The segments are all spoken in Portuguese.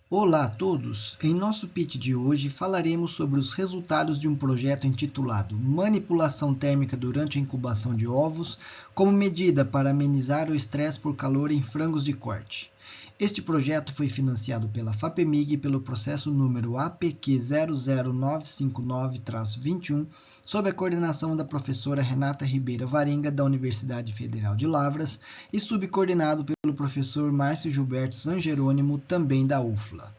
Olá a todos! Em nosso pitch de hoje falaremos sobre os resultados de um projeto intitulado Manipulação térmica durante a incubação de ovos como medida para amenizar o estresse por calor em frangos de corte. Este projeto foi financiado pela FAPEMIG pelo processo número APQ 00959-21, sob a coordenação da professora Renata Ribeira Varenga, da Universidade Federal de Lavras, e subcoordenado pelo professor Márcio Gilberto Sangerônimo, também da UFLA.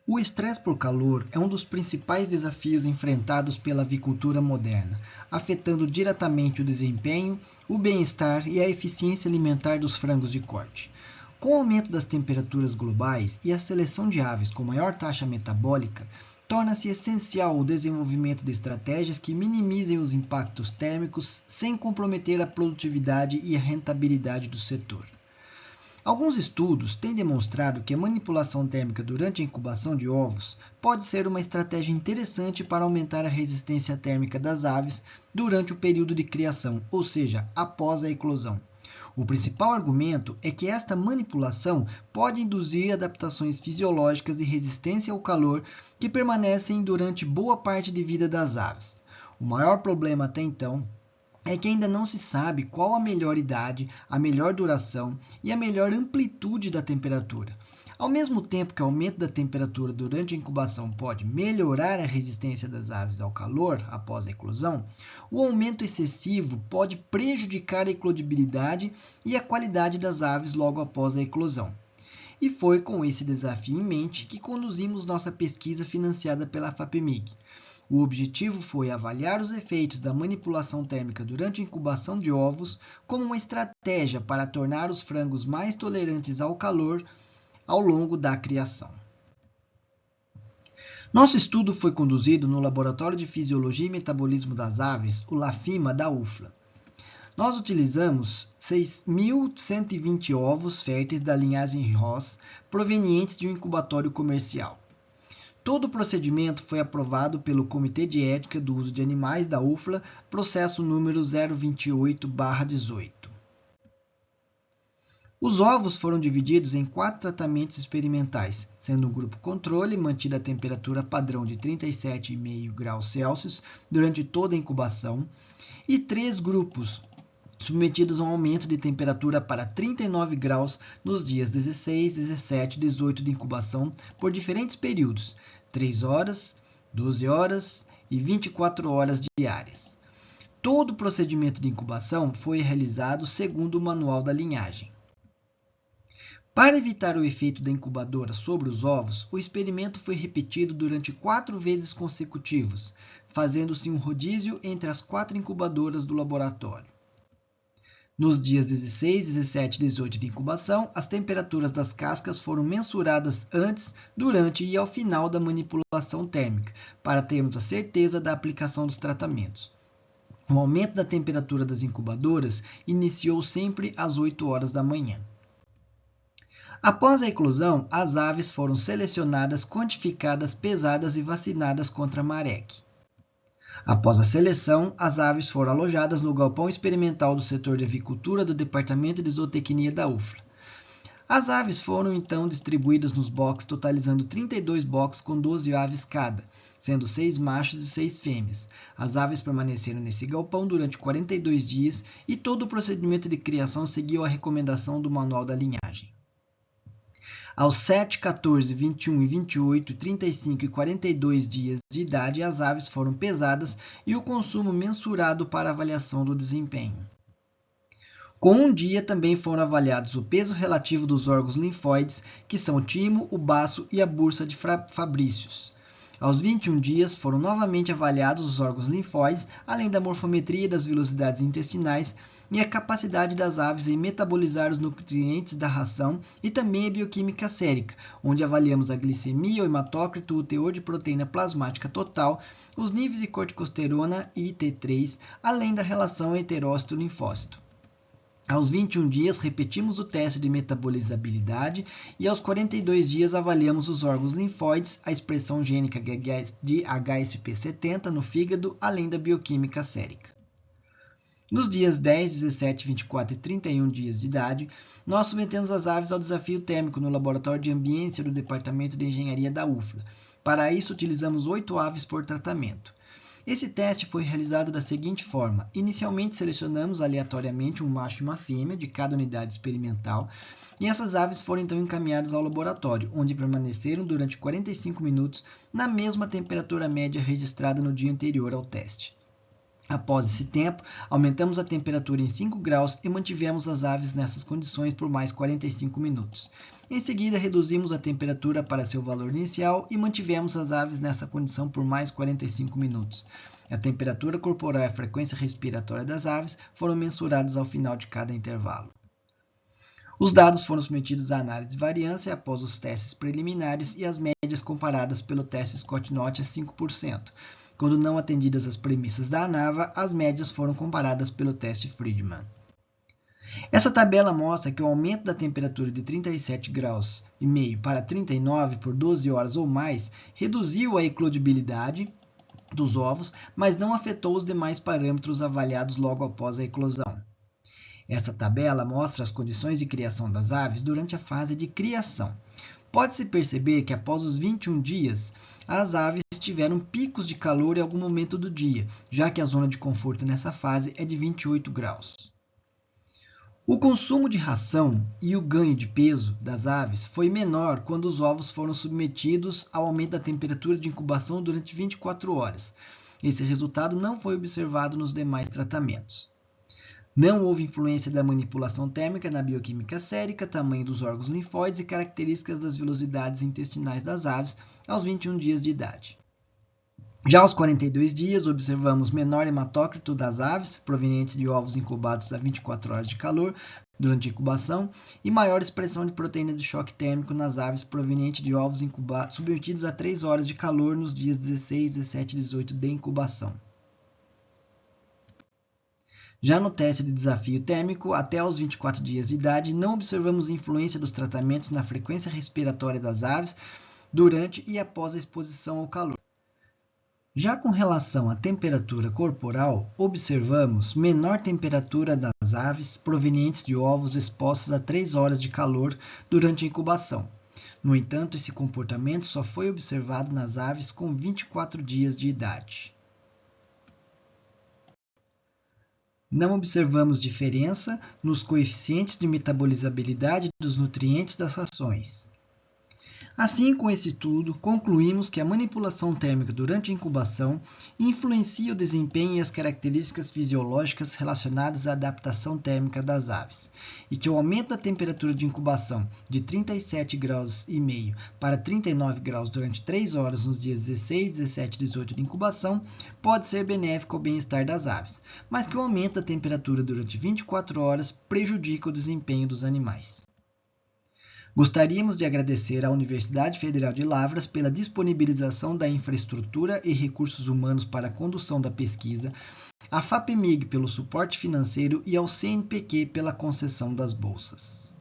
O estresse por calor é um dos principais desafios enfrentados pela avicultura moderna, afetando diretamente o desempenho, o bem-estar e a eficiência alimentar dos frangos de corte. Com o aumento das temperaturas globais e a seleção de aves com maior taxa metabólica, torna-se essencial o desenvolvimento de estratégias que minimizem os impactos térmicos sem comprometer a produtividade e a rentabilidade do setor. Alguns estudos têm demonstrado que a manipulação térmica durante a incubação de ovos pode ser uma estratégia interessante para aumentar a resistência térmica das aves durante o período de criação, ou seja, após a eclosão. O principal argumento é que esta manipulação pode induzir adaptações fisiológicas de resistência ao calor que permanecem durante boa parte de vida das aves. O maior problema até então é que ainda não se sabe qual a melhor idade, a melhor duração e a melhor amplitude da temperatura. Ao mesmo tempo que o aumento da temperatura durante a incubação pode melhorar a resistência das aves ao calor após a eclosão, o aumento excessivo pode prejudicar a eclodibilidade e a qualidade das aves logo após a eclosão. E foi com esse desafio em mente que conduzimos nossa pesquisa financiada pela FAPEMIG. O objetivo foi avaliar os efeitos da manipulação térmica durante a incubação de ovos como uma estratégia para tornar os frangos mais tolerantes ao calor ao longo da criação. Nosso estudo foi conduzido no Laboratório de Fisiologia e Metabolismo das Aves, o LAFIMA, da UFLA. Nós utilizamos 6.120 ovos férteis da linhagem Ross provenientes de um incubatório comercial. Todo o procedimento foi aprovado pelo Comitê de Ética do Uso de Animais da UFLA, processo número 028/18. Os ovos foram divididos em 4 tratamentos experimentais, sendo o grupo controle mantida a temperatura padrão de 37,5 graus Celsius durante toda a incubação, e 3 grupos submetidos a um aumento de temperatura para 39 graus nos dias 16, 17 e 18 de incubação por diferentes períodos, 3 horas, 12 horas e 24 horas diárias. Todo o procedimento de incubação foi realizado segundo o manual da linhagem. Para evitar o efeito da incubadora sobre os ovos, o experimento foi repetido durante 4 vezes consecutivos, fazendo-se um rodízio entre as 4 incubadoras do laboratório. Nos dias 16, 17 e 18 de incubação, as temperaturas das cascas foram mensuradas antes, durante e ao final da manipulação térmica, para termos a certeza da aplicação dos tratamentos. O aumento da temperatura das incubadoras iniciou sempre às 8 horas da manhã. Após a eclosão, as aves foram selecionadas, quantificadas, pesadas e vacinadas contra a marek. Após a seleção, as aves foram alojadas no galpão experimental do setor de avicultura do Departamento de Zootecnia da UFLA. As aves foram então distribuídas nos boxes, totalizando 32 boxes com 12 aves cada, sendo 6 machos e 6 fêmeas. As aves permaneceram nesse galpão durante 42 dias e todo o procedimento de criação seguiu a recomendação do manual da linhagem. Aos 7, 14, 21, 28, 35 e 42 dias de idade, as aves foram pesadas e o consumo mensurado para avaliação do desempenho. Com um dia também foram avaliados o peso relativo dos órgãos linfóides, que são o timo, o baço e a bursa de Fabricius. Aos 21 dias foram novamente avaliados os órgãos linfóides, além da morfometria e das velocidades intestinais, e a capacidade das aves em metabolizar os nutrientes da ração e também a bioquímica sérica, onde avaliamos a glicemia, o hematócrito, o teor de proteína plasmática total, os níveis de corticosterona e T3, além da relação heterócito-linfócito. Aos 21 dias, repetimos o teste de metabolizabilidade e aos 42 dias avaliamos os órgãos linfóides, a expressão gênica de HSP70 no fígado, além da bioquímica sérica. Nos dias 10, 17, 24 e 31 dias de idade, nós submetemos as aves ao desafio térmico no Laboratório de Ambiência do Departamento de Engenharia da UFLA. Para isso, utilizamos 8 aves por tratamento. Esse teste foi realizado da seguinte forma: inicialmente selecionamos aleatoriamente um macho e uma fêmea de cada unidade experimental, e essas aves foram então encaminhadas ao laboratório, onde permaneceram durante 45 minutos na mesma temperatura média registrada no dia anterior ao teste. Após esse tempo, aumentamos a temperatura em 5 graus e mantivemos as aves nessas condições por mais 45 minutos. Em seguida, reduzimos a temperatura para seu valor inicial e mantivemos as aves nessa condição por mais 45 minutos. A temperatura corporal e a frequência respiratória das aves foram mensuradas ao final de cada intervalo. Os dados foram submetidos à análise de variância após os testes preliminares e as médias comparadas pelo teste Scott-Knott a 5%. Quando não atendidas as premissas da ANAVA, as médias foram comparadas pelo teste Friedman. Essa tabela mostra que o aumento da temperatura de 37,5 graus para 39 por 12 horas ou mais reduziu a eclodibilidade dos ovos, mas não afetou os demais parâmetros avaliados logo após a eclosão. Essa tabela mostra as condições de criação das aves durante a fase de criação. Pode-se perceber que após os 21 dias, as aves tiveram picos de calor em algum momento do dia, já que a zona de conforto nessa fase é de 28 graus. O consumo de ração e o ganho de peso das aves foi menor quando os ovos foram submetidos ao aumento da temperatura de incubação durante 24 horas. Esse resultado não foi observado nos demais tratamentos. Não houve influência da manipulação térmica na bioquímica sérica, tamanho dos órgãos linfóides e características das velocidades intestinais das aves aos 21 dias de idade. Já aos 42 dias, observamos menor hematócrito das aves, provenientes de ovos incubados a 24 horas de calor durante a incubação, e maior expressão de proteína de choque térmico nas aves proveniente de ovos submetidos a 3 horas de calor nos dias 16, 17 e 18 de incubação. Já no teste de desafio térmico, até aos 24 dias de idade, não observamos influência dos tratamentos na frequência respiratória das aves durante e após a exposição ao calor. Já com relação à temperatura corporal, observamos menor temperatura das aves provenientes de ovos expostos a 3 horas de calor durante a incubação. No entanto, esse comportamento só foi observado nas aves com 24 dias de idade. Não observamos diferença nos coeficientes de metabolizabilidade dos nutrientes das rações. Assim, com esse estudo, concluímos que a manipulação térmica durante a incubação influencia o desempenho e as características fisiológicas relacionadas à adaptação térmica das aves, e que o aumento da temperatura de incubação de 37,5 graus para 39 graus durante 3 horas nos dias 16, 17 e 18 de incubação pode ser benéfico ao bem-estar das aves, mas que o aumento da temperatura durante 24 horas prejudica o desempenho dos animais. Gostaríamos de agradecer à Universidade Federal de Lavras pela disponibilização da infraestrutura e recursos humanos para a condução da pesquisa, à FAPEMIG pelo suporte financeiro e ao CNPq pela concessão das bolsas.